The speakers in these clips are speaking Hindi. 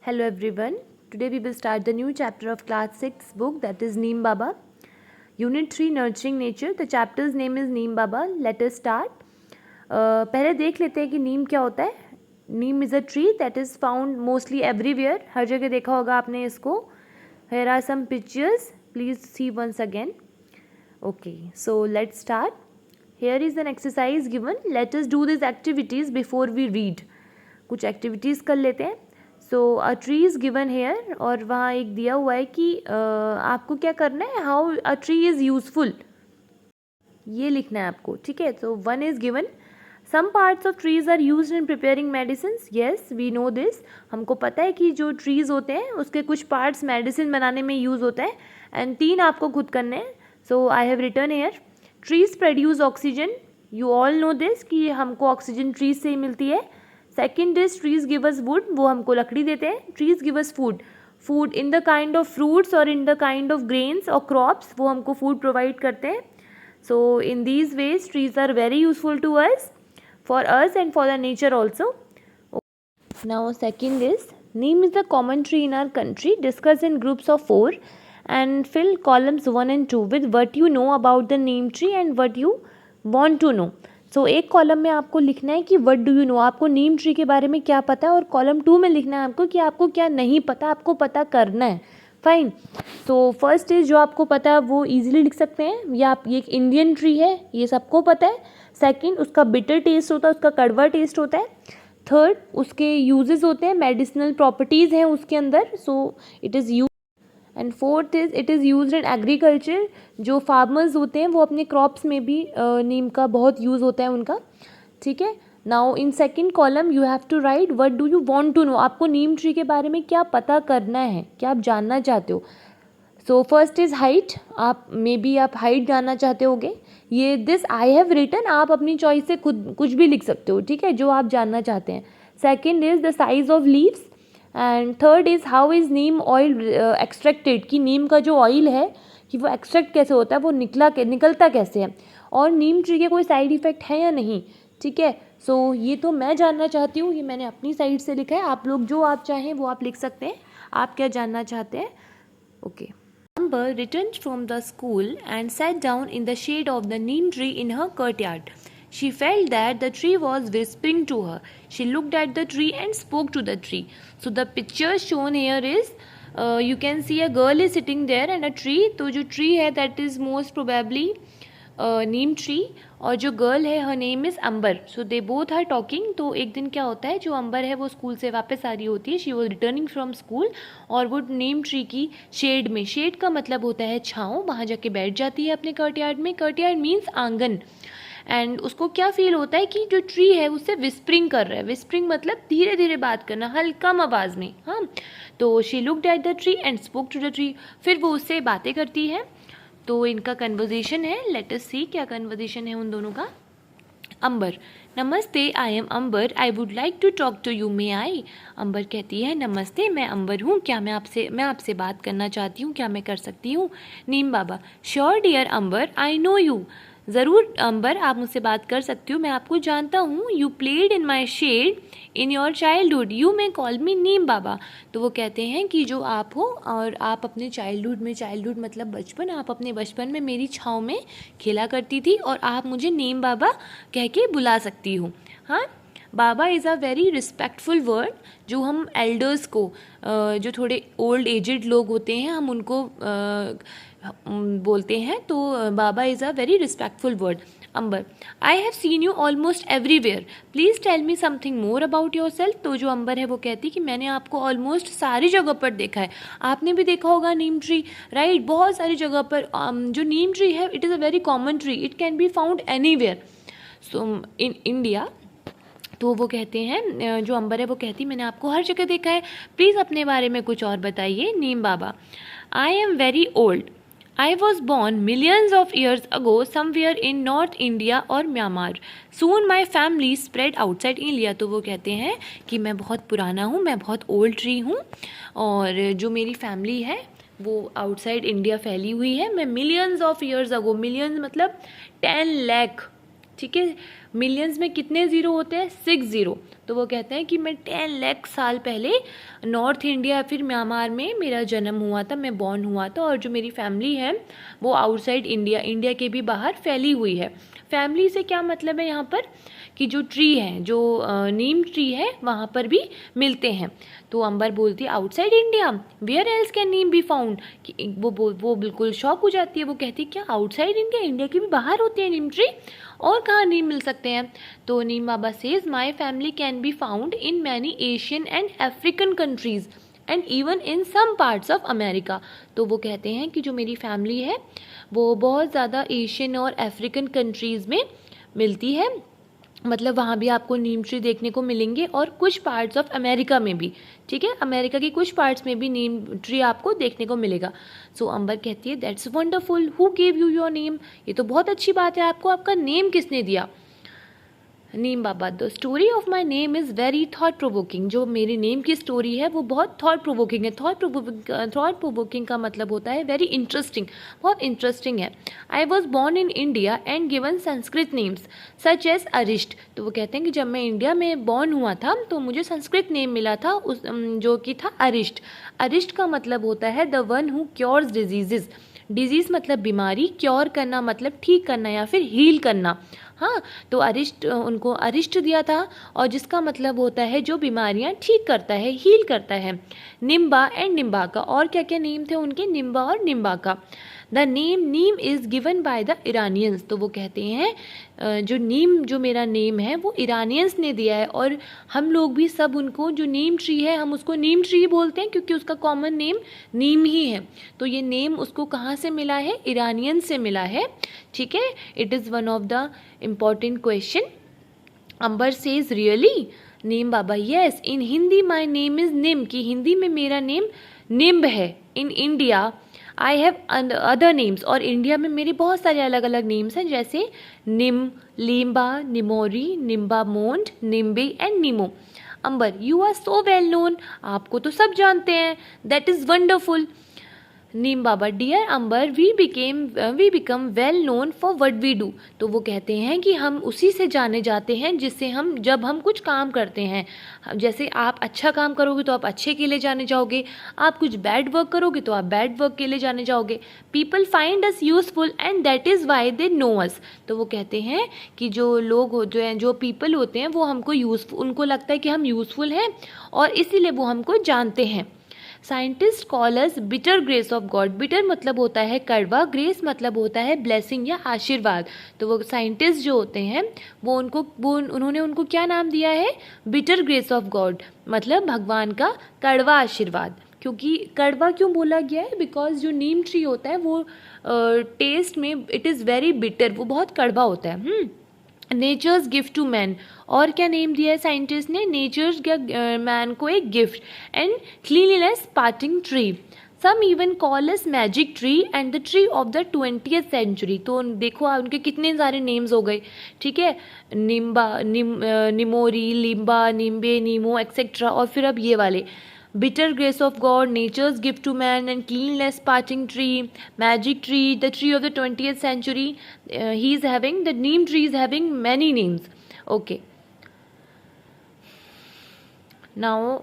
Hello everyone. Today we will start the new chapter of class 6 book, that is Neem Baba. Unit 3 Nurturing Nature. The chapter's name is Neem Baba. Let us start. पहले देख लेते हैं कि नीम क्या होता है. नीम is a tree that is found mostly everywhere. हर जगह देखा होगा आपने इसको. Here are some pictures. Please see once again. Okay, so let's start. Here is an exercise given. Let us do these activities before we read. कुछ activities कर लेते हैं. So a tree is given here, और वहाँ एक दिया हुआ है कि आपको क्या करना है, how a tree is useful, ये लिखना है आपको. ठीक है, तो 1 is given. Some parts of trees are use in preparing medicine. Yes, we know this. हमको पता है कि जो ट्रीज़ होते हैं उसके कुछ पार्ट्स मेडिसिन बनाने में यूज़ होता है. एंड 3 आपको खुद करने हैं. So I have written here. Trees produce oxygen. You all know this कि हमको ऑक्सीजन ट्रीज से ही मिलती है. Second is trees give us wood, वो हमको लकड़ी देते हैं. Trees give us food, food in the kind of fruits और in the kind of grains और क्रॉप्स, वो हमको फूड प्रोवाइड करते हैं. So in these ways trees are very useful to us, for us and for the nature also. Now second is neem is the common tree in our country. Discuss in groups of 4 and fill columns 1 and 2 with what you know about the neem tree and what you want to know. सो एक कॉलम में आपको लिखना है कि व्हाट डू यू नो, आपको नीम ट्री के बारे में क्या पता है, और कॉलम 2 में लिखना है आपको कि आपको क्या नहीं पता, आपको पता करना है. फाइन. तो फर्स्ट इज जो आपको पता है वो इजीली लिख सकते हैं, या आप, ये एक इंडियन ट्री है, ये सबको पता है. सेकंड, उसका बिटर टेस्ट होता है, उसका कड़वा टेस्ट होता है. थर्ड, उसके यूजेस होते हैं, मेडिसिनल प्रॉपर्टीज़ हैं उसके अंदर, so it is use. And fourth is it is use in agriculture. जो फार्मर्स होते हैं वो अपने क्रॉप्स में भी नीम का बहुत यूज़ होता है उनका. ठीक है. Now in second column you have to write what do you want to know. आपको नीम ट्री के बारे में क्या पता करना है, क्या आप जानना चाहते हो. So first is height. आप मे बी आप हाइट जानना चाहते होगे. ये दिस आई हैव रिटन, आप अपनी चॉइस से खुद कुछ भी लिख सकते हो. ठीक है, जो आप जानना चाहते हैं. Second is the size of leaves. And third is how is Neem oil extracted, कि नीम का जो ऑयल है कि वो एक्सट्रैक्ट कैसे होता है, वो निकलता कैसे है, और नीम ट्री के कोई साइड इफ़ेक्ट है या नहीं. ठीक है. सो ये तो मैं जानना चाहती हूँ, ये मैंने अपनी साइड से लिखा है. आप लोग जो आप चाहें वो आप लिख सकते हैं, आप क्या जानना चाहते हैं. Okay. Amber returned from the school and sat down in the shade of the neem tree in her courtyard. She felt that the tree was whispering to her. She looked at the tree and spoke to the tree. So the picture shown here is, you can see a girl is sitting there and a tree. तो जो tree है that is most probably neem tree, और जो गर्ल है her name is Amber. So they both are talking. तो एक दिन क्या होता है, जो अंबर है वो स्कूल से वापस आ रही होती है, she was returning from school, और वो नीम ट्री की शेड में, शेड का मतलब होता है छाँव, वहाँ जाके बैठ जाती है अपने कर्टयार्ड में. कर्टयार्ड मीन्स आंगन. एंड उसको क्या फील होता है कि जो ट्री है उससे विस्परिंग कर रहा है. विस्परिंग मतलब धीरे धीरे बात करना, हल्का आवाज़ में. हाँ, तो she looked at the tree and spoke to the tree. फिर वो उससे बातें करती है. तो इनका कन्वर्जेशन है. लेट अस सी क्या कन्वर्जेशन है उन दोनों का. अंबर: नमस्ते, I am Ambar, I would like to talk to you, may I. Ambar कहती है, नमस्ते, मैं अंबर हूँ, क्या मैं आपसे बात करना चाहती हूँ, क्या मैं कर सकती हूँ. Neem Baba: sure dear Ambar, I know you. ज़रूर अंबर, आप मुझसे बात कर सकती हो, मैं आपको जानता हूँ. You played in my shade in your childhood, you may call me Neem Baba. तो वो कहते हैं कि जो आप हो, और आप अपने चाइल्डहुड में, चाइल्डहुड मतलब बचपन, आप अपने बचपन में मेरी छाँव में खेला करती थी, और आप मुझे नीम बाबा कह के बुला सकती हो. हाँ, Baba is a very respectful word. जो हम एल्डर्स को, जो थोड़े ओल्ड एजड लोग होते हैं, हम उनको बोलते हैं. तो Baba is a very respectful word. Ambar: I have seen you almost everywhere, please tell me something more about yourself. तो जो अंबर है वो कहती कि मैंने आपको ऑलमोस्ट सारी जगह पर देखा है. आपने भी देखा होगा नीम ट्री, राइट, बहुत सारी जगह पर. जो नीम ट्री है, it is a very common tree, it can be found anywhere, so in India. तो वो कहते हैं, जो अंबर है वो कहती, मैंने आपको हर जगह देखा है, प्लीज़ अपने बारे में कुछ और बताइए. Neem Baba: I am very old, I was born millions of years ago somewhere in North India और Myanmar. Soon my family spread outside India. तो वो कहते हैं कि मैं बहुत पुराना हूँ, मैं बहुत ओल्ड ट्री हूँ, और जो मेरी फैमिली है वो आउटसाइड इंडिया फैली हुई है. मैं millions of years ago, millions मतलब 10 लाख, ठीक है, मिलियंस में कितने ज़ीरो होते हैं? 6 ज़ीरो। तो वो कहते हैं कि मैं 10 लाख साल पहले नॉर्थ इंडिया फिर म्यांमार में मेरा जन्म हुआ था, मैं बॉर्न हुआ था, और जो मेरी फैमिली है वो आउटसाइड इंडिया, इंडिया के भी बाहर फैली हुई है। फैमिली से क्या मतलब है यहाँ पर कि जो ट्री है, जो नीम ट्री है, वहाँ पर भी मिलते हैं। तो अंबर बोलती है outside India, where else can neem be found. कि वो बिल्कुल शॉक हो जाती है, वो कहती है क्या आउटसाइड इंडिया, इंडिया के भी बाहर होते हैं नीम ट्री, और कहाँ नीम मिल सकते हैं? तो Neem Baba says my family can be found in many Asian and African countries and even in some parts of America. तो वो कहते हैं कि जो मेरी फैमिली है वो बहुत ज़्यादा एशियन और अफ्रीकन कंट्रीज़ में मिलती है, मतलब वहाँ भी आपको नीम ट्री देखने को मिलेंगे, और कुछ पार्ट्स ऑफ अमेरिका में भी, ठीक है, अमेरिका के कुछ पार्ट्स में भी नीम ट्री आपको देखने को मिलेगा। सो अंबर कहती है that's wonderful, who gave you your name, ये तो बहुत अच्छी बात है, आपको आपका नेम किसने दिया? Neem Baba the story of my name is very thought provoking, जो मेरी नेम की स्टोरी है वो बहुत थॉट प्रोवोकिंग है। थॉट प्रोवोकिंग का मतलब होता है वेरी इंटरेस्टिंग, बहुत इंटरेस्टिंग है। I was born in India and given Sanskrit names such as Arishta. तो वो कहते हैं कि जब मैं इंडिया में बॉर्न हुआ था तो मुझे संस्कृत नेम मिला था, उस जो कि था अरिष्ट। अरिष्ट का मतलब होता है the one who cures diseases. Disease मतलब बीमारी, क्योर करना मतलब ठीक करना या फिर हील करना। हाँ, तो अरिष्ट, उनको अरिष्ट दिया था, और जिसका मतलब होता है जो बीमारियां ठीक करता है, हील करता है। निम्बा एंड निम्बा का, और क्या क्या नेम थे उनके? निम्बा और निम्बा का। The name Neem is given by the Iranians. तो वो कहते हैं जो नीम, जो मेरा नेम है वो इरानियंस ने दिया है, और हम लोग भी सब उनको, जो नीम ट्री है हम उसको नीम ट्री बोलते हैं क्योंकि उसका कॉमन नेम नीम ही है। तो ये नेम उसको कहाँ से मिला है? ईरानियन से मिला है, ठीक है। It is one of the important question. Ambar says really? Neem Baba yes, in Hindi my name is Neem, कि हिंदी में मेरा नेम निम्ब है। In India I have other names, और इंडिया में मेरे बहुत सारे अलग अलग नेम्स हैं, जैसे निम, लीम्बा, निमोरी, निम्बा मोंड, Nimbe and Neemo. Ambar you are so well known, आपको तो सब जानते हैं, that is wonderful. Neem Baba dear Ambar we become well known for what we do. तो वो कहते हैं कि हम उसी से जाने जाते हैं जिससे हम, जब हम कुछ काम करते हैं, जैसे आप अच्छा काम करोगे तो आप अच्छे के लिए जाने जाओगे, आप कुछ बैड वर्क करोगे तो आप बैड वर्क के लिए जाने जाओगे। People find us useful and that is why they know us. तो वो कहते हैं कि जो लोग जो हैं, जो पीपल होते हैं वो हमको यूजफुल, उनको लगता है कि हम यूजफुल हैं और इसीलिए वो हमको जानते हैं। Scientist call us bitter grace of God. Bitter मतलब होता है कड़वा, ग्रेस मतलब होता है ब्लेसिंग या आशीर्वाद। तो वो साइंटिस्ट जो होते हैं उन्होंने उनको क्या नाम दिया है? बिटर ग्रेस ऑफ गॉड, मतलब भगवान का कड़वा आशीर्वाद। क्योंकि कड़वा क्यों बोला गया है? बिकॉज जो नीम ट्री होता है वो टेस्ट में इट इज़ वेरी बिटर, वो बहुत कड़वा होता है। नेचर्स गिफ्ट टू मैन, और क्या नेम दिया है साइंटिस्ट ने? नेचर्स मैन को एक gift. And cleanliness parting tree, some even call us magic tree and the tree of the 20th century. तो देखो उनके कितने सारे नेम्स हो गए, ठीक है, निम्बा, निमोरी, लिम्बा, निम्बे, नीमो एक्सेट्रा, और फिर अब ये वाले bitter grace of God, nature's gift to man and cleanless parting tree, magic tree, the tree of the 20th century. He is having, the neem tree is having many names. Okay, now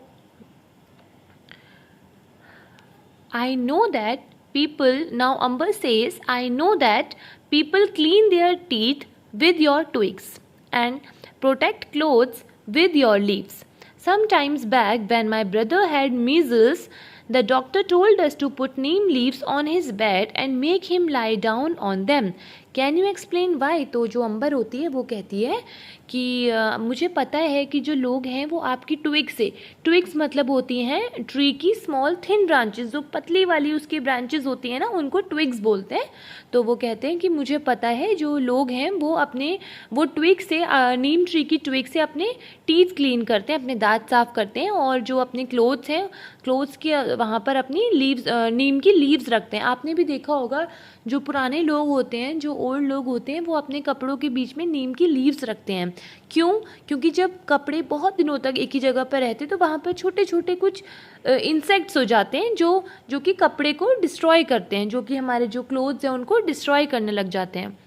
I know that people, now Amber says, I know that people clean their teeth with your twigs and protect clothes with your leaves. Sometimes back when my brother had measles, the doctor told us to put neem leaves on his bed and make him lie down on them. Can you explain why? तो जो अंबर होती है वो कहती है कि मुझे पता है कि जो लोग हैं वो आपकी ट्विग्स से, ट्विग्स मतलब होती हैं ट्री की स्मॉल थिन ब्रांचेस, जो पतली वाली उसकी ब्रांचेस होती हैं ना, उनको ट्विग्स बोलते हैं। तो वो कहते हैं कि मुझे पता है जो लोग हैं वो ट्विग से, नीम ट्री की ट्विग से अपने टीथ क्लीन करते हैं, अपने दांत साफ करते हैं, और जो अपने क्लोथ्स हैं, क्लोथ्स के वहाँ पर अपनी लीव्स, नीम की लीव्स रखते हैं। आपने भी देखा होगा जो पुराने लोग होते हैं, जो ओल्ड लोग होते हैं, वो अपने कपड़ों के बीच में नीम की लीव्स रखते हैं। क्यों? क्योंकि जब कपड़े बहुत दिनों तक एक ही जगह पर रहते तो वहाँ पर छोटे छोटे कुछ इंसेक्ट्स हो जाते हैं जो कि कपड़े को डिस्ट्रॉय करते हैं, जो कि हमारे जो क्लोथ्स हैं उनको डिस्ट्रॉय करने लग जाते हैं।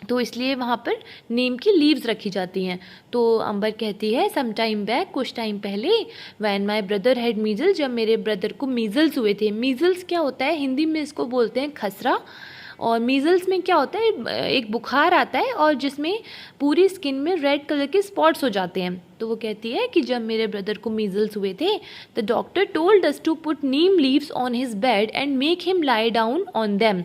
तो इसलिए वहाँ पर नीम की लीव्स रखी जाती हैं। तो अंबर कहती है सम टाइम बैक, कुछ टाइम पहले, when my brother had measles, जब मेरे ब्रदर को मीजल्स हुए थे। मीजल्स क्या होता है, हिंदी में इसको बोलते हैं खसरा। और मीजल्स में क्या होता है, एक बुखार आता है और जिसमें पूरी स्किन में रेड कलर के स्पॉट्स हो जाते हैं। तो वो कहती है कि जब मेरे ब्रदर को मीजल्स हुए थे, the doctor told us to put neem leaves on his bed and make him lie down on them.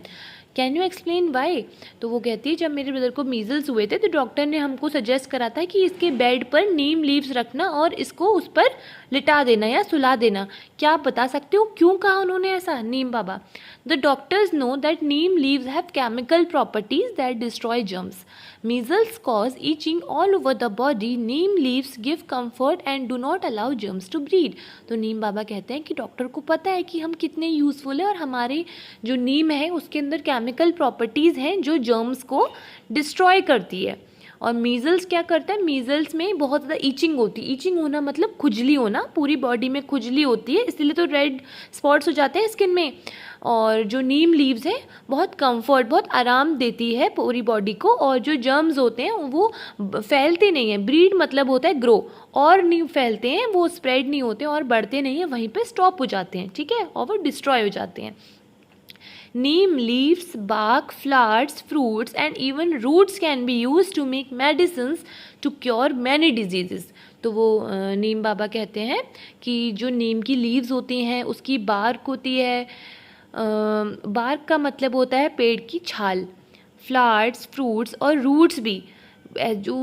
Can you explain why? तो वो कहती है जब मेरे ब्रदर को मीजल्स हुए थे तो डॉक्टर ने हमको सजेस्ट करा था कि इसके बेड पर नीम लीव्स रखना और इसको उस पर लिटा देना या सुला देना। क्या आप बता सकते हो क्यों कहा उन्होंने ऐसा, Neem Baba? The doctors know that neem leaves have chemical properties that destroy germs. Measles cause itching all over the body. Neem leaves give comfort and do not allow germs to breed. तो नीम बाबा कहते हैं कि डॉक्टर को पता है कि हम कितने यूज़फुल है और हमारे जो नीम है उसके अंदर केमिकल प्रॉपर्टीज़ हैं जो जर्म्स को डिस्ट्रॉय करती है। और मीज़ल्स क्या करता है, मीज़ल्स में बहुत ज़्यादा ईचिंग होती है। ईचिंग होना मतलब खुजली होना, पूरी बॉडी में खुजली होती है, इसलिए तो रेड स्पॉट्स हो जाते हैं स्किन में। और जो नीम लीव्स है बहुत कंफर्ट, बहुत आराम देती है पूरी बॉडी को। और जो जर्म्स होते हैं वो फैलते नहीं हैं। ब्रीड मतलब होता है ग्रो, और नहीं फैलते हैं, वो स्प्रेड नहीं होते और बढ़ते नहीं हैं, वहीं पे स्टॉप हो जाते हैं, ठीक है, और वो डिस्ट्रॉय हो जाते हैं। Neem leaves, bark, flowers, fruits and even roots can be used to make medicines to cure many diseases. तो वो नीम बाबा कहते हैं कि जो नीम की लीव्स होती हैं, उसकी बार्क होती है, बार्क का मतलब होता है पेड़ की छाल, फ्लावर्स, फ्रूट्स और रूट्स भी। जो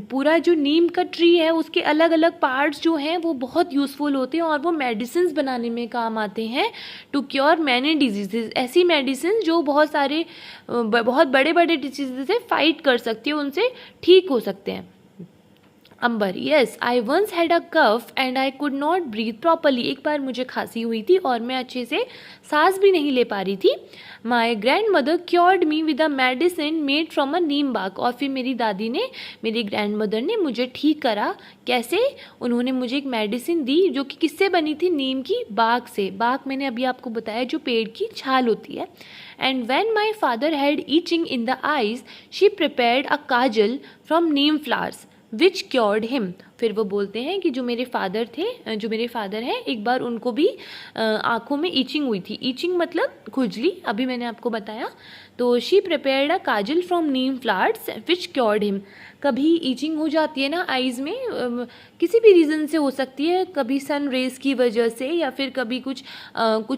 पूरा जो नीम का ट्री है उसके अलग अलग पार्ट्स जो हैं वो बहुत यूज़फुल होते हैं और वो मेडिसिन्स बनाने में काम आते हैं, टू क्योर मैनी डिजीज़। ऐसी मेडिसिन जो बहुत सारे बहुत बड़े बड़े डिजीज़ से फाइट कर सकती है, उनसे ठीक हो सकते हैं। Ambar, yes I once had a cough and I could not breathe properly. एक बार मुझे खांसी हुई थी और मैं अच्छे से सांस भी नहीं ले पा रही थी। My grandmother cured me with a medicine made from a neem bark. और फिर मेरी दादी ने, मेरी ग्रैंड मदर ने मुझे ठीक करा। कैसे? उन्होंने मुझे एक मेडिसिन दी जो कि किससे बनी थी, नीम की बाग से। बाग मैंने अभी आपको बताया जो पेड़ की छाल होती है। And when my father had itching in the eyes she prepared a Kajal from Neem flowers which cured him. फिर वो बोलते हैं कि जो मेरे फादर हैं, एक बार उनको भी आँखों में ईचिंग हुई थी। ईचिंग मतलब खुजली, अभी मैंने आपको बताया। तो she prepared a Kajal from Neem flowers which cured him. कभी ईचिंग हो जाती है ना आइज़ में, किसी भी रीज़न से हो सकती है, कभी सन रेज की वजह से या फिर कभी कुछ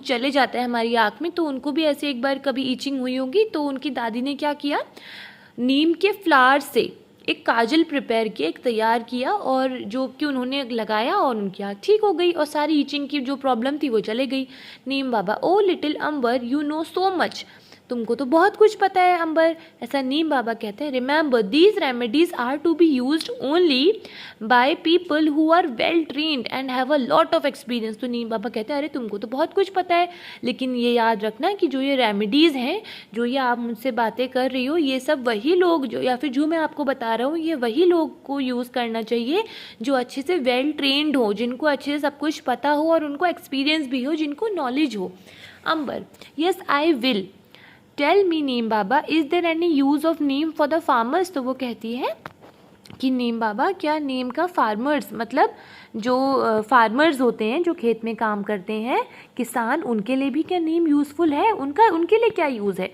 चले जाता है हमारी आँख में, तो उनको भी ऐसे एक बार कभी ईचिंग हुई होगी। तो उनकी दादी ने क्या किया, नीम के फ्लावर से एक काजल प्रिपेयर किया, एक तैयार किया, और जो कि उन्होंने लगाया और उनकी आँख ठीक हो गई और सारी ईचिंग की जो प्रॉब्लम थी वो चले गई। Neem Baba, oh little Ambar you know so much. तुमको तो बहुत कुछ पता है अंबर, ऐसा नीम बाबा कहते हैं। Remember these remedies are to be used only by people who are well trained and have a lot of experience. तो नीम बाबा कहते हैं अरे तुमको तो बहुत कुछ पता है, लेकिन ये याद रखना कि जो ये रेमेडीज़ हैं, जो ये आप मुझसे बातें कर रही हो, ये सब वही लोग जो, या फिर जो मैं आपको बता रहा हूँ, ये वही लोग को यूज़ करना चाहिए जो अच्छे से वेल ट्रेन्ड हो, जिनको अच्छे से सब कुछ पता हो और उनको एक्सपीरियंस भी हो, जिनको नॉलेज हो। Ambar, yes I will tell me Neem Baba is there any use of neem for the farmers. तो वो कहती है कि नीम बाबा, क्या नीम का फार्मर्स मतलब जो फार्मर्स होते हैं, जो खेत में काम करते हैं, किसान, उनके लिए भी क्या नीम यूज़फुल है, उनके लिए क्या यूज़ है?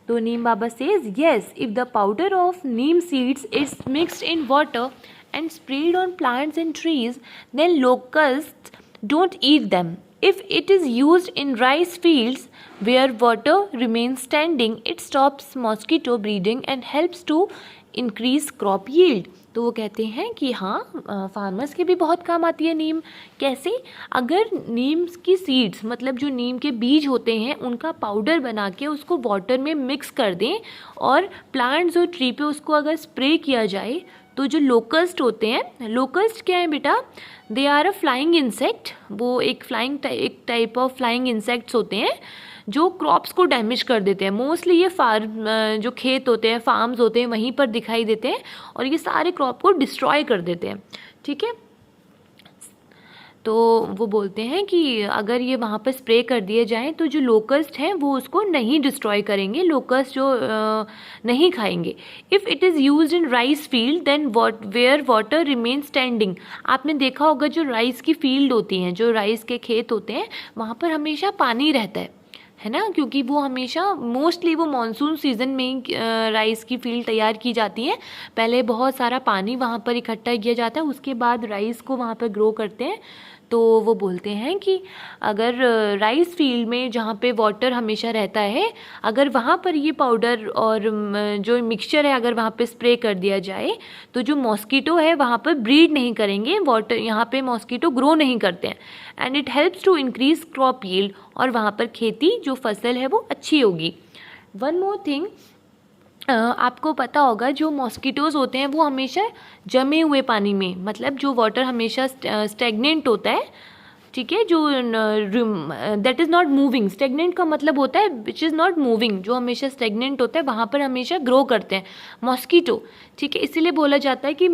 तो Neem Baba says yes if the powder of neem seeds is mixed in water and spread on plants and trees then locust don't eat them. If it is used in rice fields where water remains standing, it stops mosquito breeding and helps to increase crop yield. तो वो कहते हैं कि हाँ, फार्मर्स के भी बहुत काम आती है नीम। कैसे? अगर नीम की सीड्स मतलब जो नीम के बीज होते हैं उनका पाउडर बना के उसको वाटर में मिक्स कर दें और प्लांट्स और ट्री पे उसको अगर स्प्रे किया जाए, तो जो लोकस्ट होते हैं, लोकस्ट क्या है बेटा, they are a flying insect. वो एक टाइप ऑफ फ्लाइंग इंसेक्ट्स होते हैं जो क्रॉप्स को डैमेज कर देते हैं। मोस्टली ये जो खेत होते हैं, फार्म्स होते हैं, वहीं पर दिखाई देते हैं और ये सारे क्रॉप को डिस्ट्रॉय कर देते हैं, ठीक है। तो वो बोलते हैं कि अगर ये वहाँ पर स्प्रे कर दिए जाएं तो जो लोकस्ट हैं वो उसको नहीं डिस्ट्रॉय करेंगे, लोकस्ट जो नहीं खाएंगे। If it is used in rice field then where water remain standing. आपने देखा होगा जो राइस की फील्ड होती हैं, जो राइस के खेत होते हैं, वहाँ पर हमेशा पानी रहता है ना, क्योंकि वो हमेशा मोस्टली वो मॉनसून सीज़न में ही राइस की फील्ड तैयार की जाती है। पहले बहुत सारा पानी वहाँ पर इकट्ठा किया जाता है, उसके बाद राइस को वहाँ पर ग्रो करते हैं। तो वो बोलते हैं कि अगर राइस फील्ड में जहाँ पे वाटर हमेशा रहता है, अगर वहाँ पर ये पाउडर और जो मिक्सचर है अगर वहाँ पे स्प्रे कर दिया जाए तो जो मॉस्किटो है वहाँ पर ब्रीड नहीं करेंगे, वाटर यहाँ पे मॉस्किटो ग्रो नहीं करते हैं। And it helps to increase crop yield, और वहाँ पर खेती जो फसल है वो अच्छी होगी। वन मोर थिंग, आपको पता होगा जो मॉस्किटोज़ होते हैं वो हमेशा जमे हुए पानी में, मतलब जो वाटर हमेशा स्टेगनेंट होता है, ठीक है, जो that is not moving. Stagnant का मतलब होता है विच इज़ नॉट मूविंग, जो हमेशा स्टेगनेंट होता है वहाँ पर हमेशा ग्रो करते हैं मॉस्किटो, ठीक है। इसीलिए बोला जाता है कि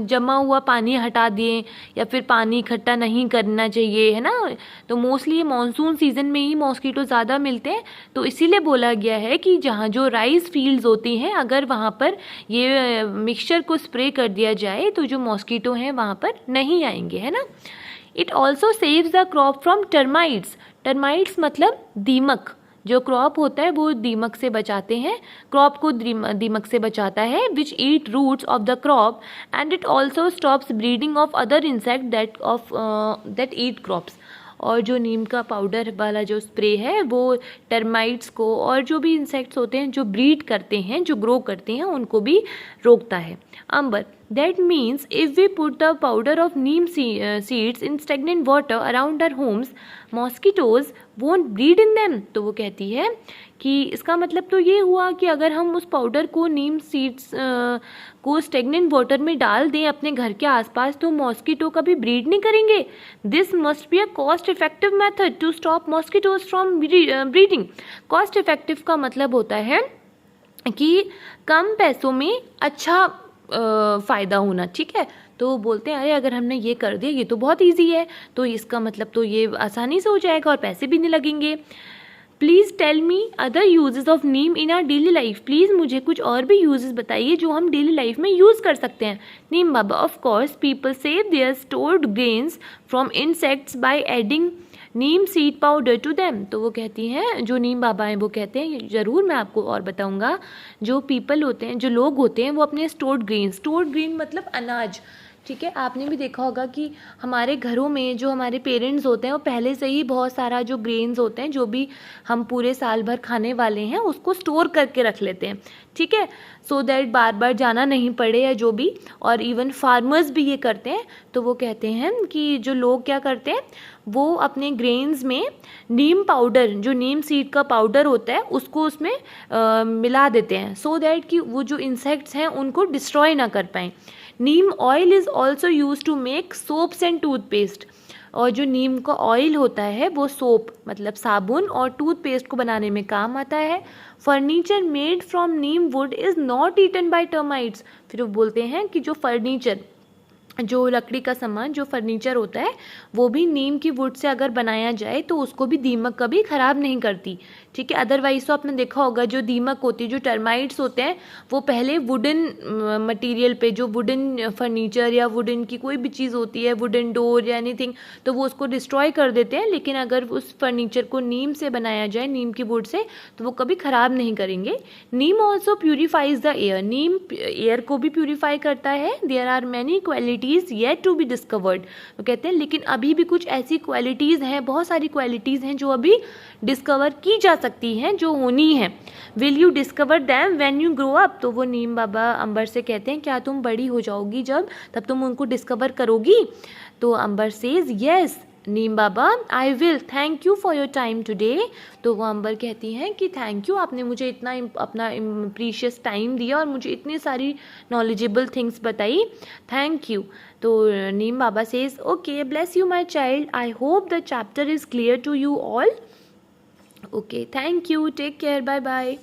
जमा हुआ पानी हटा दिए या फिर पानी इकट्ठा नहीं करना चाहिए, है ना। तो मोस्टली ये मानसून सीज़न में ही मॉस्किटो ज़्यादा मिलते हैं, तो इसीलिए बोला गया है कि जहाँ जो राइस फील्ड्स होती हैं अगर वहाँ पर ये मिक्सचर को स्प्रे कर दिया जाए तो जो मॉस्किटो हैं वहाँ पर नहीं आएंगे, है ना। It also saves the crop from termites. Termites मतलब दीमक, जो क्रॉप होता है वो दीमक से बचाते हैं, क्रॉप को दीमक से बचाता है, which eat roots of the crop, and it also stops breeding of other insect that eat crops. और जो नीम का पाउडर वाला जो स्प्रे है वो टर्माइट्स को और जो भी इंसेक्ट्स होते हैं जो ब्रीड करते हैं, जो ग्रो करते हैं, उनको भी रोकता है। अंबर, that means if we put the powder of neem seeds in stagnant water around our homes, mosquitoes won't breed in them। तो वो कहती है कि इसका मतलब तो ये हुआ कि अगर हम उस पाउडर को नीम सीड्स को स्टेगनेंट वाटर में डाल दें अपने घर के आसपास तो मॉस्किटो कभी ब्रीड नहीं करेंगे। This must be a cost effective method to stop mosquitoes from breeding. Cost effective का मतलब होता है कि कम पैसों में अच्छा फ़ायदा होना, ठीक है। तो बोलते हैं अरे अगर हमने ये कर दिया, ये तो बहुत इजी है, तो इसका मतलब तो ये आसानी से हो जाएगा और पैसे भी नहीं लगेंगे। Please tell me other uses of neem in our daily life. Please मुझे कुछ और भी यूजेस बताइए जो हम डेली लाइफ में यूज़ कर सकते हैं। Neem Baba, of course people save their stored grains from insects by adding neem seed powder to them. तो वो कहती हैं, जो नीम बाबा हैं वो कहते हैं, ज़रूर मैं आपको और बताऊंगा, जो पीपल होते हैं, जो लोग होते हैं, वो अपने स्टोर्ड ग्रेन मतलब अनाज, ठीक है। आपने भी देखा होगा कि हमारे घरों में जो हमारे पेरेंट्स होते हैं वो पहले से ही बहुत सारा जो ग्रेन्स होते हैं, जो भी हम पूरे साल भर खाने वाले हैं, उसको स्टोर करके रख लेते हैं, ठीक है, सो दैट बार बार जाना नहीं पड़े या जो भी। और इवन फार्मर्स भी ये करते हैं। तो वो कहते हैं कि जो लोग क्या करते हैं, वो अपने ग्रेन्स में नीम पाउडर, जो नीम सीड का पाउडर होता है, उसको उसमें मिला देते हैं, सो दैट कि वो जो इंसेक्ट्स हैं उनको डिस्ट्रॉय ना कर पाएँ। Neem oil is also use to make soaps and toothpaste. और जो नीम का ऑयल होता है वो सोप मतलब साबुन और टूथपेस्ट को बनाने में काम आता है। Furniture made from neem wood is not eaten by termites. फिर वो बोलते हैं कि जो फर्नीचर, जो लकड़ी का सामान, जो फर्नीचर होता है, वो भी नीम की वुड से अगर बनाया जाए तो उसको भी दीमक कभी ख़राब नहीं करती, ठीक है। अदरवाइज तो आपने देखा होगा जो दीमक होती है, जो टर्माइट्स होते हैं, वो पहले वुडन मटेरियल पे, जो वुडन फर्नीचर या वुडन की कोई भी चीज़ होती है, वुडन डोर या एनीथिंग, तो वो उसको डिस्ट्रॉय कर देते हैं। लेकिन अगर उस फर्नीचर को नीम से बनाया जाए, नीम की वुड से, तो वो कभी ख़राब नहीं करेंगे। Neem also purifies the air. नीम एयर को भी प्यूरीफाई करता है। There are many qualities yet to be discovered. वो कहते हैं लेकिन अभी भी कुछ ऐसी क्वालिटीज़ हैं, बहुत सारी क्वालिटीज़ हैं जो अभी डिस्कवर की जा सकती हैं, जो होनी है। Will you discover them when you grow up. तो वो नीम बाबा अंबर से कहते हैं क्या तुम बड़ी हो जाओगी जब, तब तुम उनको डिस्कवर करोगी। तो Ambar says yes Neem Baba I will, thank you for your time today. तो वो अंबर कहती हैं कि थैंक यू, आपने मुझे इतना अपना प्रीशियस टाइम दिया और मुझे इतनी सारी नॉलेजेबल थिंग्स बताई, थैंक यू। तो Neem Baba says okay bless you my child, I hope the chapter is clear to you all. Okay, thank you. Take care. Bye bye.